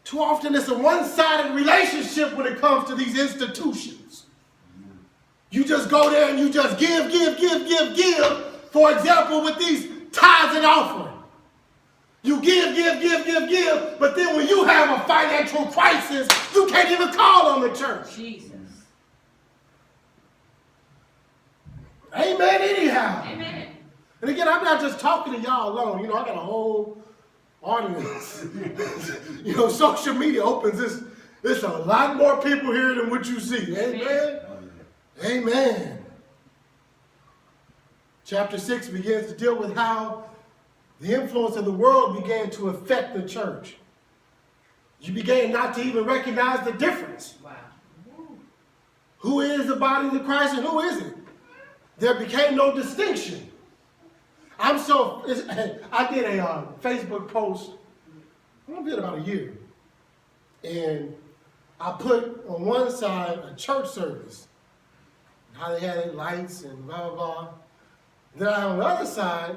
Too often it's a one-sided relationship when it comes to these institutions. You just go there and you just give. For example, with these tithes and offering. You give, but then when you have a financial crisis, you can't even call on the church. Jesus. Amen anyhow. Amen. And again, I'm not just talking to y'all alone. You know, I got a whole audience. You know, social media opens this. There's a lot more people here than what you see. Amen. Amen. Chapter 6 begins to deal with how the influence of the world began to affect the church. You began not to even recognize the difference. Wow. Who is the body of Christ and who isn't? There became no distinction. I did a Facebook post, I did about a year. And I put on one side a church service, how they had their lights and blah, blah, blah. Then on the other side,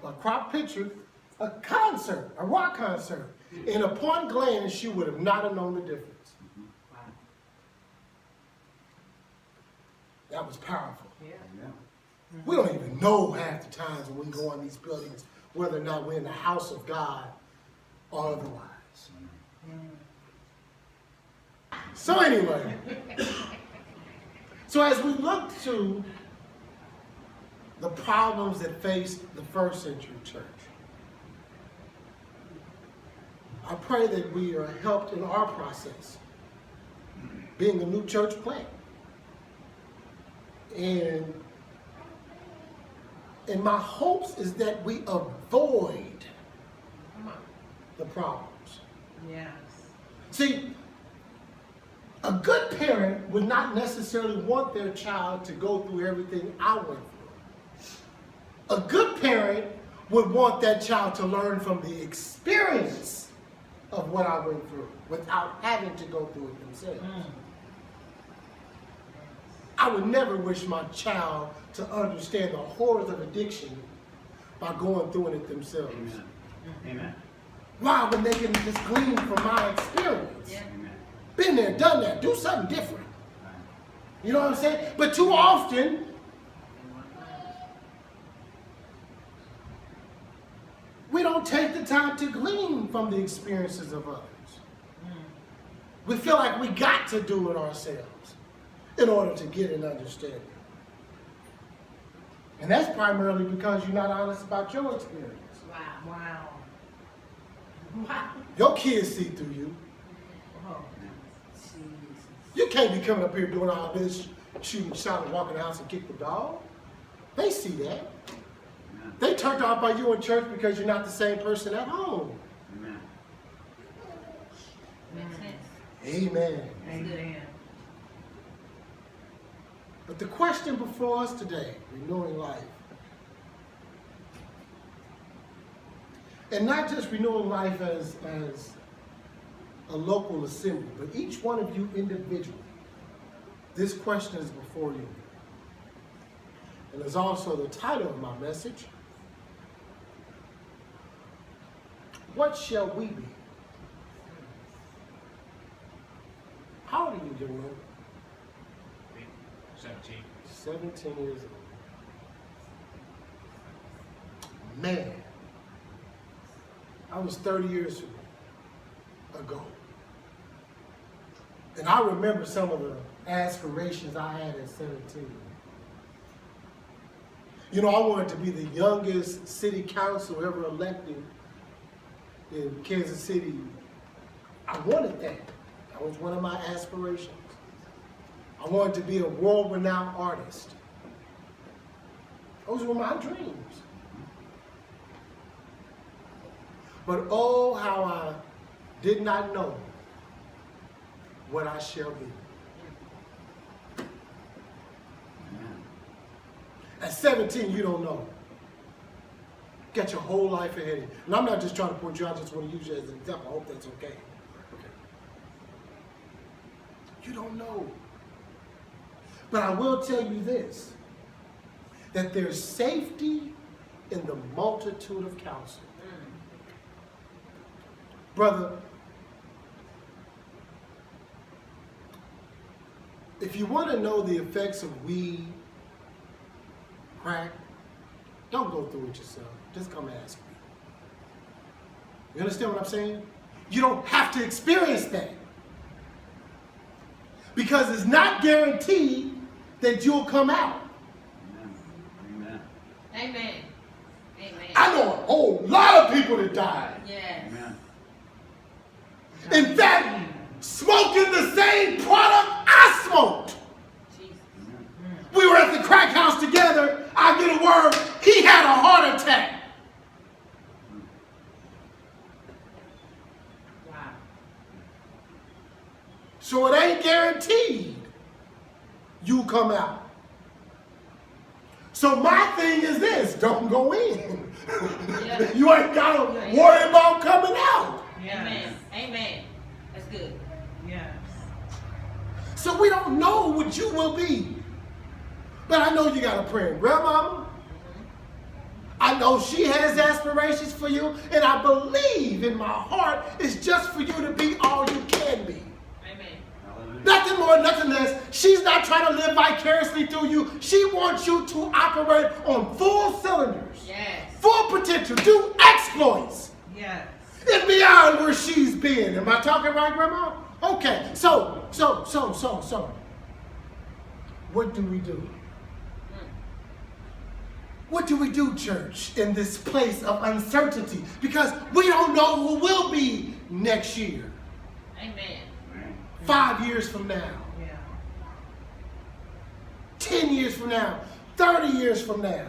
a crop picture, a concert, a rock concert. And upon glance, you would have not have known the difference. Wow. That was powerful. Yeah. We don't even know half the times when we go in these buildings whether or not we're in the house of God or otherwise. So anyway, so as we look to the problems that faced the first century church, I pray that we are helped in our process, being a new church plant. And my hopes is that we avoid the problems. Yes. See, a good parent would not necessarily want their child to go through everything I went through. A good parent would want that child to learn from the experience of what I went through without having to go through it themselves. I would never wish my child to understand the horrors of addiction by going through it themselves. Amen. Amen. Why? When they can just glean from my experience. Yeah. Amen. Been there, done that. Do something different. You know what I'm saying? But too often, we don't take the time to glean from the experiences of others. We feel like we got to do it ourselves in order to get an understanding. And that's primarily because you're not honest about your experience. Wow. Wow. Wow. Your kids see through you. Oh. Jesus. You can't be coming up here doing all this, shooting, shouting, walking the house and kick the dog. They see that. Amen. They turned off by you in church because you're not the same person at home. Amen. Makes sense. Amen. Amen. But the question before us today, renewing life, and not just renewing life as a local assembly, but each one of you individually, this question is before you. And it's also the title of my message. What shall we be? How old are you, young man? 17. 17 years old. Man, I was 30 years ago. And I remember some of the aspirations I had at 17. You know, I wanted to be the youngest city council ever elected in Kansas City. I wanted that. That was one of my aspirations. I wanted to be a world-renowned artist. Those were my dreams. But oh, how I did not know what I shall be. Amen. At 17, you don't know. Got your whole life ahead of you. And I'm not just trying to point you out, I just want to use you as an example. I hope that's okay. You don't know. But I will tell you this, that there's safety in the multitude of counsel. Brother, If you want to know the effects of weed, crack, don't go through it yourself. Just come ask me. You understand what I'm saying? You don't have to experience that. Because it's not guaranteed that you'll come out. Amen. Amen. Amen. I know a whole lot of people that died. Yes. Amen. In fact, smoking the same product I smoked. Jesus. We were at the crack house together. I get a word, he had a heart attack. Wow. So it ain't guaranteed you come out. So my thing is this, don't go in. Yeah. You ain't got to worry about coming out. Amen. Amen. That's good. Yes. So we don't know what you will be. But I know you got a praying grandmama. I know she has aspirations for you. And I believe in my heart it's just for you to be all you can be. Amen. Hallelujah. Nothing more, nothing less. She's not trying to live vicariously through you. She wants you to operate on full cylinders. Yes. Full potential. Do exploits. Yes. And beyond where she's been. Am I talking right, Grandma? Okay. So. What do we do? What do we do, church, in this place of uncertainty? Because we don't know who will be next year, Amen. 5 years from now, Yeah. 10 years from now, 30 years from now.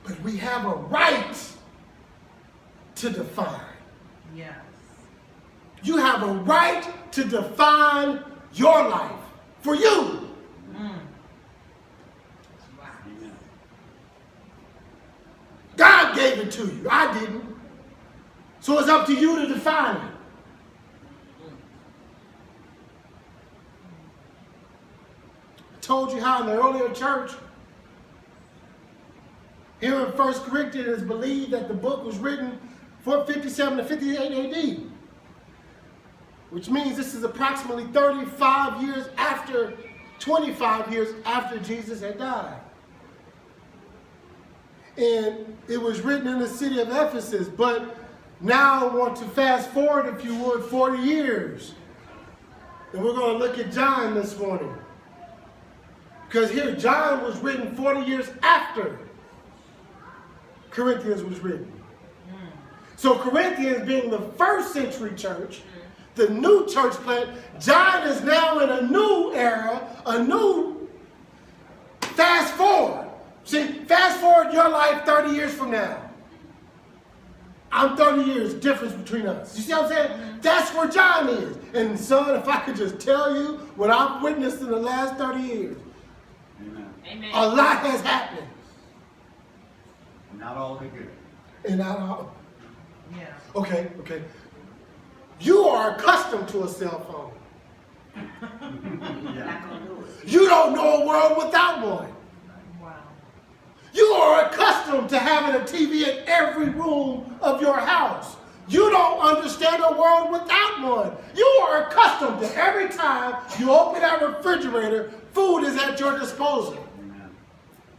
But we have a right to define. Yes. You have a right to define your life for you. Wow. Amen. God gave it to you. I didn't. So it's up to you to define it. I told you how in the earlier church, here in 1 Corinthians, it's believed that the book was written 457 to 58 AD, which means this is approximately 35 years after, 25 years after Jesus had died. And it was written in the city of Ephesus, but now I want to fast forward, if you would, 40 years. And we're going to look at John this morning. Because here, John was written 40 years after Corinthians was written. So Corinthians being the first century church, the new church plant, John is now in a new era, a new fast forward. See, fast forward your life 30 years from now. I'm 30 years difference between us. You see what I'm saying? That's where John is. And son, if I could just tell you what I've witnessed in the last 30 years, Amen. Amen. a lot has happened. Not all the good. And I don't. Yeah. Okay. You are accustomed to a cell phone. Yeah. Not gonna do it. You don't know a world without one. Wow. You are accustomed to having a TV in every room of your house. You don't understand a world without one. You are accustomed to every time you open that refrigerator, food is at your disposal. Amen.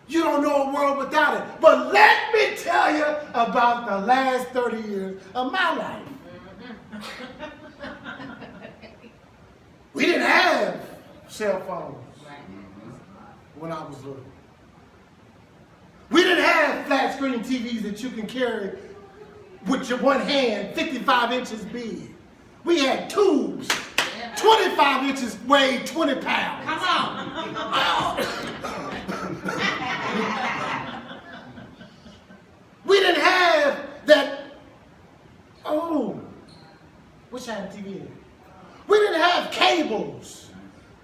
You don't know a world without it. But let me tell you about the last 30 years of my life. We didn't have cell phones Right. when I was little. We didn't have flat screen TVs that you can carry with your one hand, 55 inches big. We had tubes, 25 inches weighed 20 pounds. Come on. We didn't have that, which had TV in it? We didn't have cables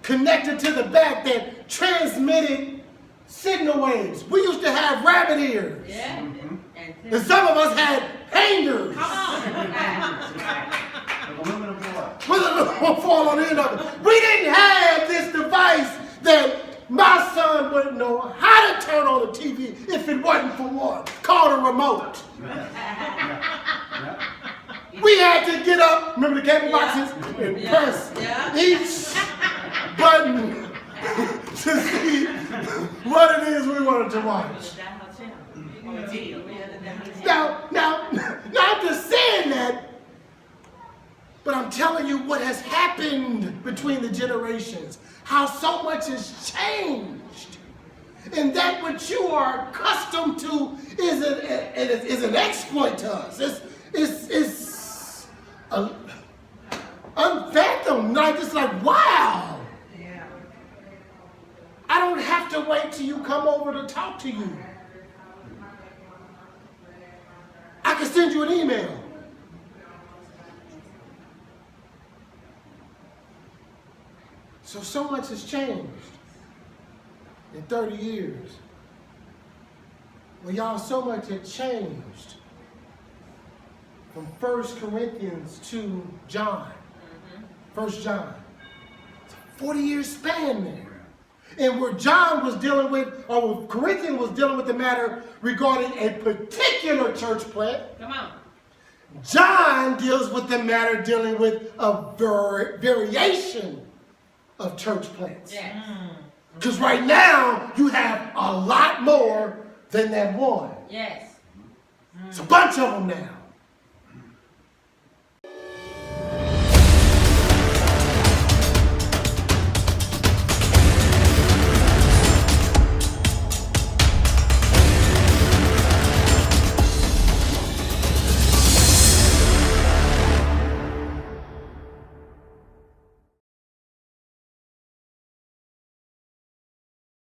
connected to the back that transmitted signal waves. We used to have rabbit ears. Yeah. And some of us had hangers Come on. Aluminum foil. with a little fall on the end of it. We didn't have this device that my son wouldn't know how to turn on the TV if it wasn't for one, called a remote. Yeah. We had to get up, remember the cable boxes? and Yeah. press Yeah. each button to see what it is we wanted to watch. Now, I'm just saying that, but I'm telling you what has happened between the generations, how so much has changed, and that what you are accustomed to is an exploit to us. It's unfathomed. Like it's like wow. Yeah. I don't have to wait till you come over to talk to you. I can send you an email. So much has changed in 30 years. Well, y'all, so much had changed from 1 Corinthians to John. 1 John. It's a 40-year span there. And where John was dealing with, or where Corinthians was dealing with the matter regarding a particular church plant, Come on. John deals with the matter dealing with a variation of church plants. Yes. Because right now, you have a lot more than that one. Yes. It's a bunch of them now.